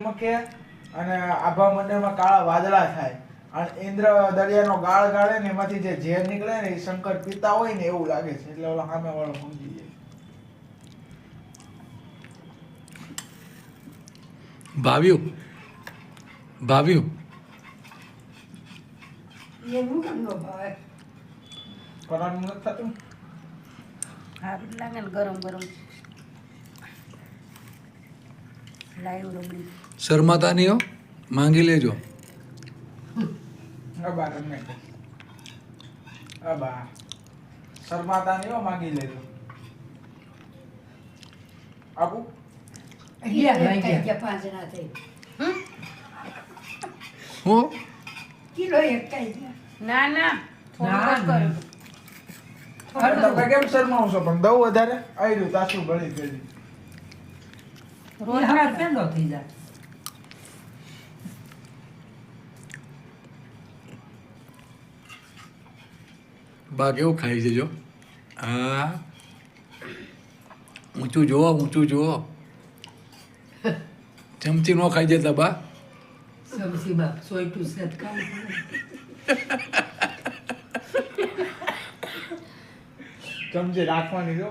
કે અને આભા મંડળમાં કાળા વાદળા થાય અને ઇન્દ્ર દરિયાનો ગાળ ગાળે ને એમાંથી જે ઝેર નીકળે ને એ શંકર પીતા હોય ને એવું લાગે છે એટલે ઓલો સામે વાળો સમજી જાય. ભાવ્યું એવું કેમ નો ભાવે? કરવાનું નથી થતું. સારું જ લાગે ને ગરમ ગરમ. લાઈવ રબડી. શરમાતા નહીં હો, માંગી લેજો. અબા રમે અબા શર્માતા નહીં હો, માંગી લેજો. આપું ગયા 5 જણા થઈ. હું કિલો એક કઈ ગયા. ના ના થોડું તમે કેમ શરમાવો છો પણ દઉં વધારે આવી રહ્યું તાસું ગળી ગળી. રોજ હવે પેલો થઈ જાય. બા કેવું ખાઈ છે જો. હા, ઊંચું જુઓ. ચમચી નો ખાઈ જતા બા. સબ્જી બાપ સોયટું સેટ કામ ચમચી રાખવાની જો.